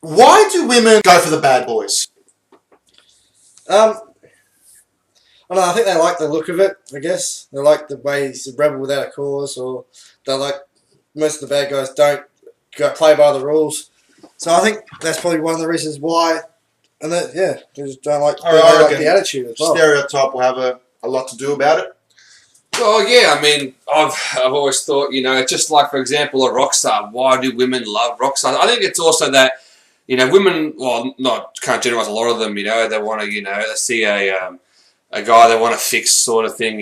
Why do women go for the bad boys? I don't know, I think they like the look of it, I guess. They like the way he's a rebel without a cause, or they like most of the bad guys don't play by the rules. So I think that's probably one of the reasons why. And that, yeah, they just don't like, I like the attitude as well. Stereotype will have a lot to do about it. Well, yeah, I mean, I've always thought, just like, for example, a rock star. Why do women love rock stars? I think it's also that, women, well, can't generalize a lot of them, they want to, they see a guy they want to fix sort of thing,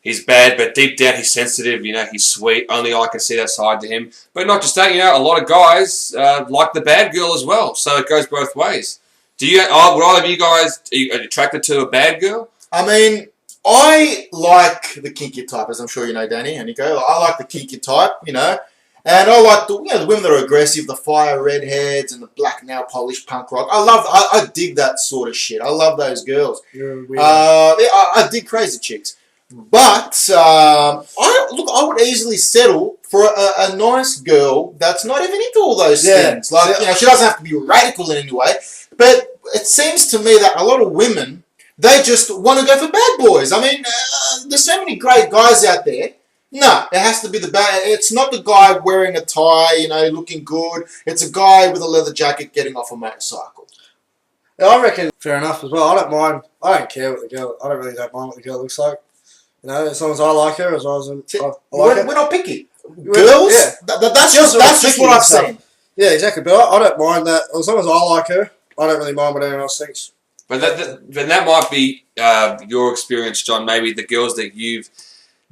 he's bad, but deep down he's sensitive, he's sweet. Only I can see that side to him. But not just that, a lot of guys like the bad girl as well. So it goes both ways. Would either of you guys, are you attracted to a bad girl? I mean, I like the kinky type, as I'm sure you know, Danny and Nico. I like the kinky type, and I like the women that are aggressive, the fire redheads and the black nail polish punk rock. I dig that sort of shit. I love those girls. You're weird. I dig crazy chicks, but I would easily settle for a nice girl that's not even into all those things. Like, she doesn't have to be radical in any way, but it seems to me that a lot of women, they just want to go for bad boys. I mean, there's so many great guys out there. No, it has to be the bad. It's not the guy wearing a tie, looking good. It's a guy with a leather jacket getting off a motorcycle. Yeah, I reckon fair enough as well. I don't mind. I don't care what the girl. I don't really don't mind what the girl looks like. As long as I like her, as long as I like her. We're not picky. Girls, that's just what I've seen. Yeah, exactly. But I don't mind that. As long as I like her, I don't really mind what anyone else thinks. But that might be your experience, John. Maybe the girls that you've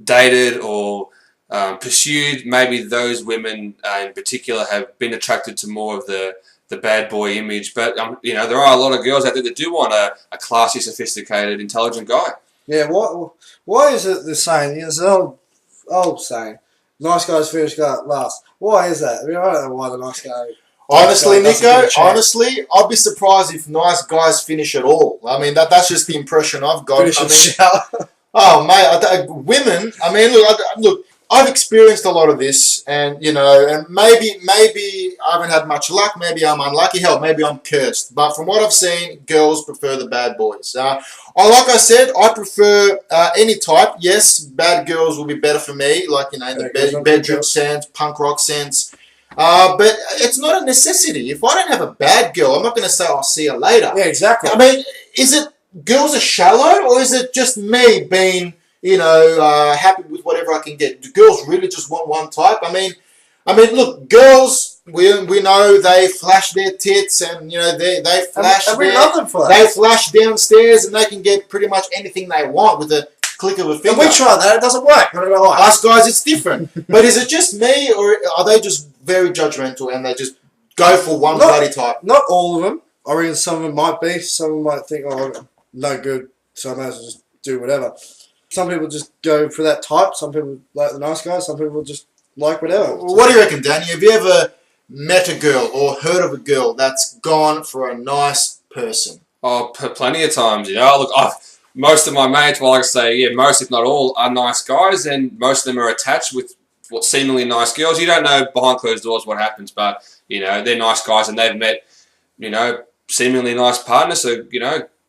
dated or pursued, maybe those women in particular have been attracted to more of the bad boy image. But there are a lot of girls out there that do want a classy, sophisticated, intelligent guy. Yeah. Why is it the saying? It's an old saying. Nice guys finish last. Why is that? I mean, I don't know why the nice guy. Honestly, Nico, I'd be surprised if nice guys finish at all. I mean, that's just the impression I've got. Oh, mate, women, I mean, look, I've experienced a lot of this, and, and maybe I haven't had much luck, maybe I'm unlucky, hell, maybe I'm cursed, but from what I've seen, girls prefer the bad boys. Like I said, I prefer any type. Yes, bad girls will be better for me, like, in the bedroom sense, punk rock sense. But it's not a necessity. If I don't have a bad girl, I'm not going to say I'll see you later. Yeah, exactly. I mean, is it girls are shallow, or is it just me being, happy with whatever I can get? Do girls really just want one type? I mean, look, girls, we know they flash their tits, and they flash. And we love them for that. They flash downstairs, and they can get pretty much anything they want with a click of a finger. And we try that; it doesn't work. I don't know why. Us guys, it's different. But is it just me, or are they just very judgmental and they just go for one bloody type? Not all of them. I reckon some of them might be. Some of them might think, oh, no good, so I might as well just do whatever. Some people just go for that type. Some people like the nice guys. Some people just like whatever. What do you reckon, Danny? Have you ever met a girl or heard of a girl that's gone for a nice person? Oh, plenty of times, Look, most of my mates, well, like I say, most if not all, are nice guys, and most of them are attached with what seemingly nice girls. You don't know behind closed doors what happens, but, they're nice guys and they've met, seemingly nice partners, so,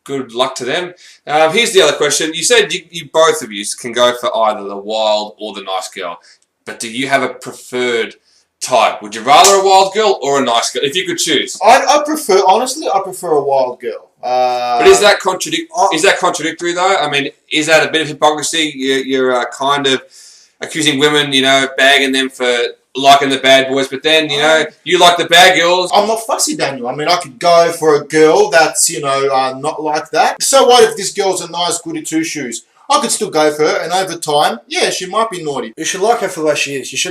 good luck to them. Here's the other question. You said you both of you can go for either the wild or the nice girl, but do you have a preferred type? Would you rather a wild girl or a nice girl, if you could choose? I prefer a wild girl. But is that contradictory though? I mean, is that a bit of hypocrisy? You're kind of accusing women, bagging them for liking the bad boys, but then, you like the bad girls. I'm not fussy, Daniel. I mean, I could go for a girl that's, not like that. So what if this girl's a nice goody two-shoes? I could still go for her, and over time, yeah, she might be naughty. You should like her for the way she is.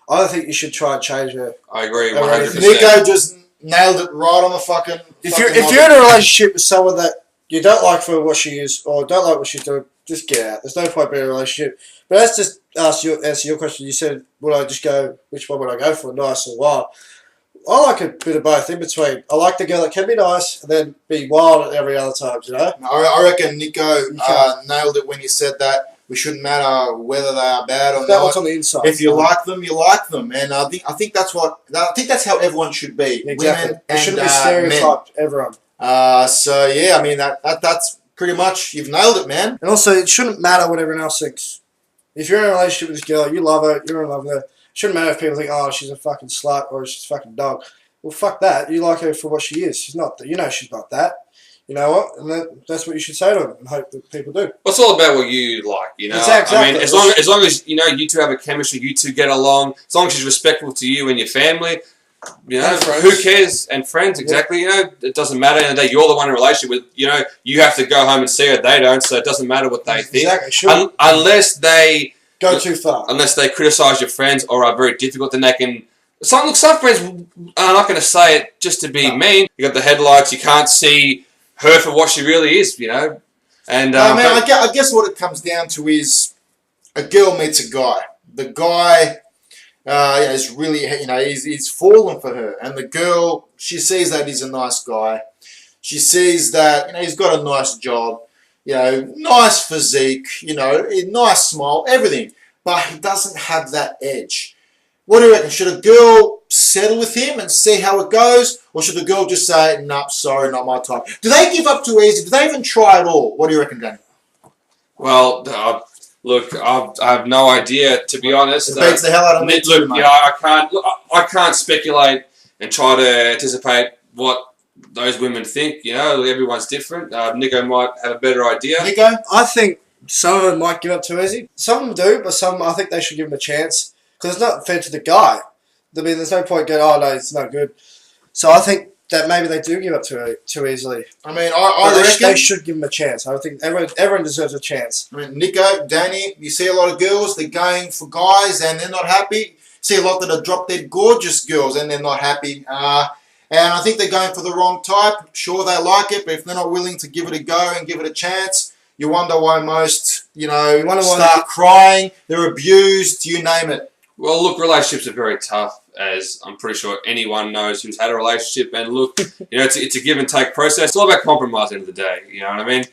I don't think you should try and change her. I agree, 100%. Nico just nailed it right on the fucking... If you're in a relationship with someone that you don't like for what she is, or don't like what she's doing, just get out. There's no point being in a relationship. But let's just answer your question. You said, which one would I go for, nice or wild? I like a bit of both in between. I like the girl that can be nice and then be wild at every other time, I reckon Nico nailed it when he said that. We shouldn't matter whether they are bad or That what's not. on the inside. If you like them, you like them, and I think that's how everyone should be. Exactly. Women It shouldn't be and stereotyped, everyone. men. So yeah, I mean that's pretty much you've nailed it, man. And also, it shouldn't matter what everyone else thinks. If you're in a relationship with this girl, you love her, you're in love with her. It shouldn't matter if people think, oh, she's a fucking slut or she's a fucking dog. Well, fuck that. You like her for what she is. She's not. You know she's not that. You know what? And that's what you should say to them and hope that people do. Well, it's all about what you like, you know. Exactly. I mean, as long as you know you two have a chemistry, you two get along. As long as she's respectful to you and your family, you know, who cares? And friends, exactly. You know, it doesn't matter. At the end of the day, you're the one in a relationship with. You know, you have to go home and see her. They don't, so it doesn't matter what they think. Exactly. Sure. Unless they Go too far. Unless they criticise your friends or are very difficult, then they can. Some friends are not going to say it just to be mean. You got the headlights. You can't see her for what she really is, you know. And I guess what it comes down to is a girl meets a guy. The guy is really, he's fallen for her, and the girl, she sees that he's a nice guy. She sees that he's got a nice job, nice physique, nice smile, everything, but he doesn't have that edge. What do you reckon? Should a girl settle with him and see how it goes? Or should the girl just say, nah, sorry, not my type? Do they give up too easy? Do they even try at all? What do you reckon, Danny? Well, look, I have no idea, to be honest. It beats the hell out of me too, mate. I can't speculate and try to anticipate what those women think. You know, everyone's different. Nico might have a better idea. Nico? I think some of them might give up too easy. Some of them do, but some, I think they should give them a chance. Because it's not fair to the guy. I mean, there's no point going, oh, no, it's no good. So I think that maybe they do give up too easily. I mean, I reckon they should give them a chance. I think everyone deserves a chance. I mean, Nico, Danny, you see a lot of girls, they're going for guys and they're not happy. See a lot that are drop-dead gorgeous girls and they're not happy. And I think they're going for the wrong type. Sure, they like it, but if they're not willing to give it a go and give it a chance, you wonder why most, start crying, they're abused, you name it. Well, look, relationships are very tough, as I'm pretty sure anyone knows who's had a relationship. And look, it's a give and take process. It's all about compromise at the end of the day. You know what I mean?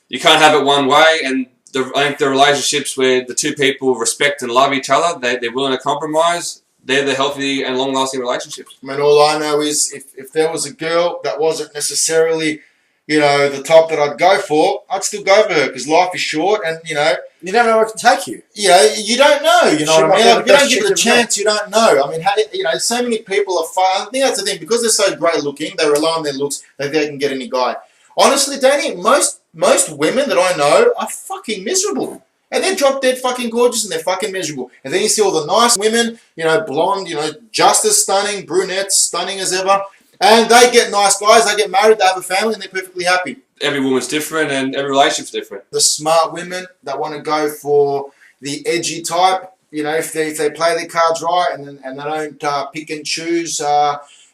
You can't have it one way. And I think the relationships where the two people respect and love each other, they're willing to compromise, they're the healthy and long-lasting relationships. I mean, all I know is if there was a girl that wasn't necessarily, the type that I'd go for, I'd still go for her because life is short and, You don't know where it can take you. You don't know, you know what I mean? Like, if you don't give it a chance, you don't know. I mean, so many people are fine. I think that's the thing. Because they're so great looking, they rely on their looks, they can get any guy. Honestly, Danny, most women that I know are fucking miserable. And they're drop dead fucking gorgeous and they're fucking miserable. And then you see all the nice women, blonde, just as stunning, brunettes, stunning as ever. And they get nice guys, they get married, they have a family, and they're perfectly happy. Every woman's different and every relationship's different. The smart women that want to go for the edgy type, if they play their cards right and they don't pick and choose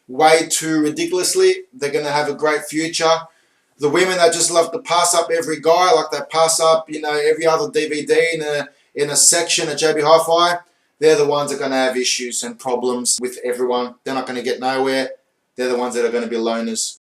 way too ridiculously, they're going to have a great future. The women that just love to pass up every guy, like they pass up, every other DVD in a section at JB Hi-Fi, they're the ones that are going to have issues and problems with everyone. They're not going to get nowhere. They're the ones that are going to be loners.